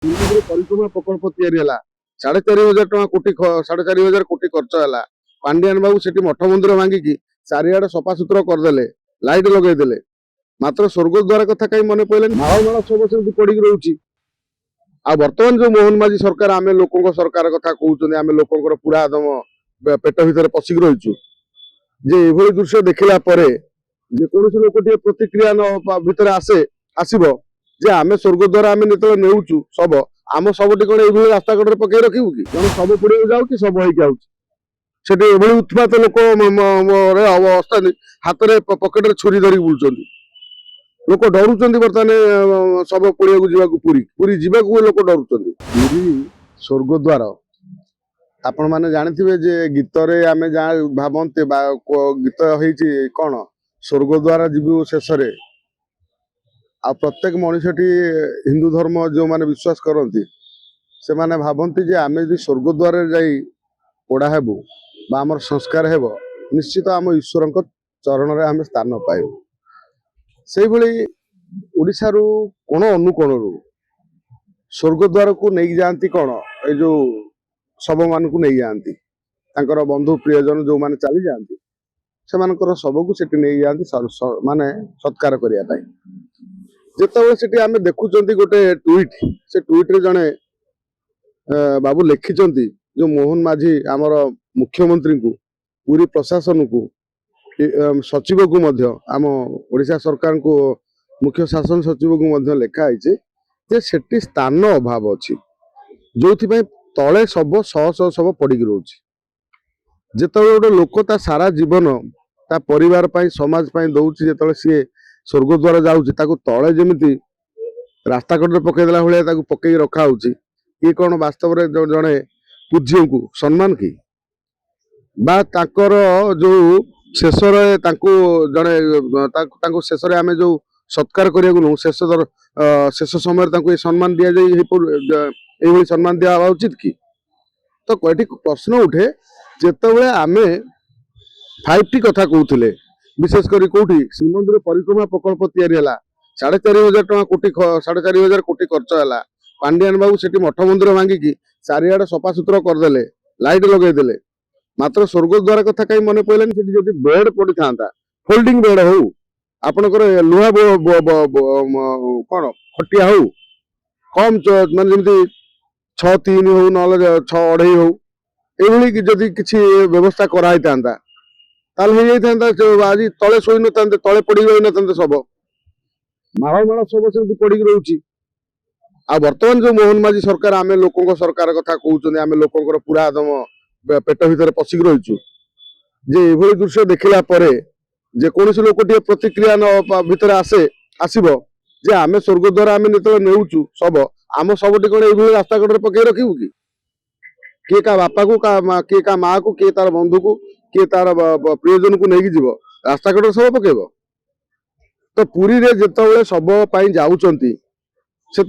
परिक्रमा प्रकल्प या 4,500 कोटी खर्च है। पांडियान बाबू से मठ मंदिर भांगिकी चारिआडे सफासुतुरा करदे, लाइट लगेदे, मात्र स्वर्गद्वार कथा कहीं मन पड़े माଳ माଳ सब से पड़ी रोचे। आ बर्तमान जो मोहन माझी सरकार आम लोक सरकार कथा कहते आम लोकर पूरा दम पेट भर पशिक रहीचु जे एभली दृश्य देखला जेकोसी लोक प्रतिक्रिया भीतर आसब जे आम स्वर्गद्वार आम जो नेउचु सब आम सबटी कौन ये रास्ता कड़े पकई रखू कि जन सब पड़े जाऊँगी सब होती उत्पात लोक अवस्था हाथ में पकेट छुरी धरिक बुलूं लोक डरुंच बर्तमान सब पड़िया जावाक पुरी पुरी जावाक लोक डरुंच पुरी स्वर्गद्वार आपण मैंने जानते जे गीत आम जहाँ भावते गीत होती कौन स्वर्गद्वार जीवु शेष आ प्रत्येक मनुष्यटी हिंदू धर्म जो माने विश्वास करती से माने भावती जे आम यदि स्वर्गद्वार जाई पोड़ा हेबु बा आमर संस्कार हेब निश्चित आम ईश्वर चरण में आम स्थान पाइबु। से भली ओडिशा रु कोण अनुकोण रु स्वर्गद्वार को नहीं जाती कौन ये जो शव मान को नहीं जाती बंधु प्रियजन जो माने चली जाती से शव को सेठी नहीं जाती माने सत्कार करने जिते से आम देखुं गोटे ट्वीट से ट्वीट रे जड़े बाबू लिखिं जो मोहन माझी आमर मुख्यमंत्री को पूरी प्रशासन को सचिव को आम ओडिशा सरकार को मुख्य शासन सचिव को लिखाई जे सेठी स्थान अभाव अच्छी जो तले सब शह शह सब पड़िक रोचे जिते गोटे लोक ता सारा जीवन ता परिवार समाज दौर जो सी स्वर्गद्वार जाऊँगी तले जमी रास्ता कड़े पकईदेला भाई पकई रखा ये कौन वास्तव जड़े पूज्य को सम्मान कि बा ताकर जो शेष जड़े शेष आम जो सत्कार करने शेष समय सम्मान दि जाए सम्मान दिया उचित कि तो ये प्रश्न उठे जिते आम 5T कथा कहते विशेषकर कौटी श्रीमंदिर परिक्रमा प्रकल्प या 4,500 कोटी खर्च है। पांडियान बाबू से मठ मंदिर भांगिकी चारिआडे सफासुतुरा करदे, लाइट लगेदे, मात्र स्वर्गद्वार कथा कहीं मन पड़े बेड पड़ी था फोल्डिंग बेड हो आपणकर लुहा कौन खटिया हो कम मान जमी 6-3 हो ना 6-2.5 हो ये जदि किसी व्यवस्था कराई था आज तले शोई न तले पड़ न सब माଳ माଳ सब से पड़ी रोचे। आ बर्तमान जो मोहन माझी सरकार आम लोक सरकार कथा कहते आम लोकर पूरा दम पेट भर पशिक रहीचु जे एभली दृश्य देखला जेकोसी लोक प्रतिक्रिया भीतर आसब जे आम स्वर्गद्वार आम जो नेउचु सब आम सबटी कौन ये रास्ता कड़े पकई रखू कि किए का बापा को किए का माँ को किए तार बंधु को किए तार प्रियजन को लेकिन जीव रास्ता कड़े सब पकेब तो पुरी रे जिते शव जाऊँगी से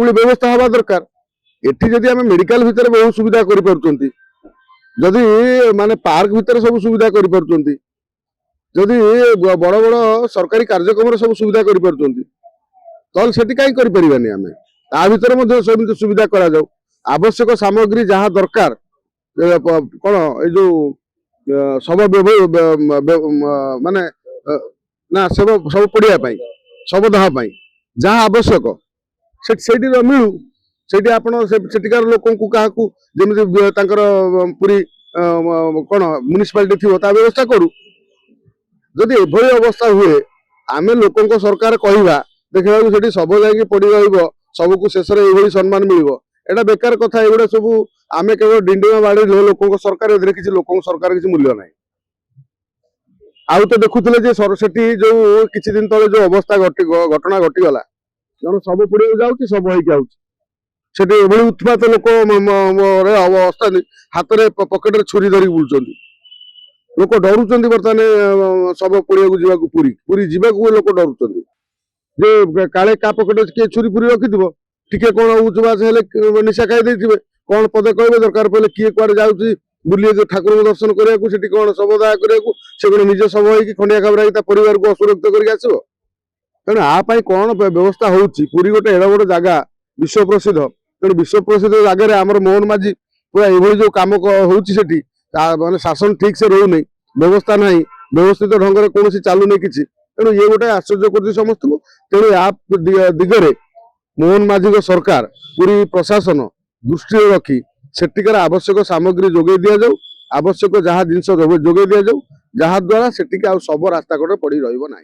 व्यवस्था हवा दरकार एटी जदि आम मेडिकल भितर बहुत सुविधा करी माने पार्क भितर सब सुविधा करी जदि बड़ बड़ सरकारी कार्यक्रम सब सुविधा करी सेठी कहीं करें आम ता भर सुविधा करा जाऊ आवश्यक सामग्री जहाँ दरकार कौन ये जो सब माने ना सब सब पड़िया सब दाह जहाँ आवश्यक से मिलू से आपकार लोक क्या जमी पूरी कौन म्युनिसिपालिटी थी व्यवस्था करू जदि एभली अवस्था हुए आम लोक सरकार कहवा देखा सब जाकि पड़ी सबको शेष में सम्मान मिल एटा बेकार कथा एगुड़ा सब आम केवल डिंडिमा बाड़ी लोक सरकार किसी लोक सरकार किसी मूल्य ना आउ तो देखुले सरस्वती जो किसी दिन तले जो अवस्था घटना घटीगला जन सब पड़े जाऊँगी सब होती उत्पात लोक अवस्था हाथ में पकेट छुरी धरिक बुलूं लोक डरुंच बर्तमान सब पड़िया जावाक पुरी पुरी जावाक लोक डरुंच जे काले का पकेट किए छुरी फुरी रखि टिके कौन उचबास निशा खाई कौन पदे कहे दरकार पड़े किए कुआड़े जाऊँगी बुले ठाकुर दर्शन करने को कौन शवदाह करने से कौन निज शव हो खंडिया खबर परिवार को असुरक्षित करके आसो तेणु आपाई कौन व्यवस्था होती पुरी गोटे एड़ बड़ जगह विश्व प्रसिद्ध तेणु विश्व प्रसिद्ध जगह आमर मोहन माझी पूरा ये जो कम होती माने शासन ठीक से रोनी व्यवस्था ना व्यवस्थित ढंग से कौन चलू नहीं कि तेणु ये गोटे आश्चर्य कर समस्त को तेणु या दिगरे मोहन माझी सरकार पूरी प्रशासन दृष्टि रखी सेटिकार आवश्यक सामग्री जोगे दि जाऊ आवश्यक जहाँ जिनस जोगे दि जाऊ जहाद्वारा सेटिक सब रास्ता कड़े पड़ रही ना।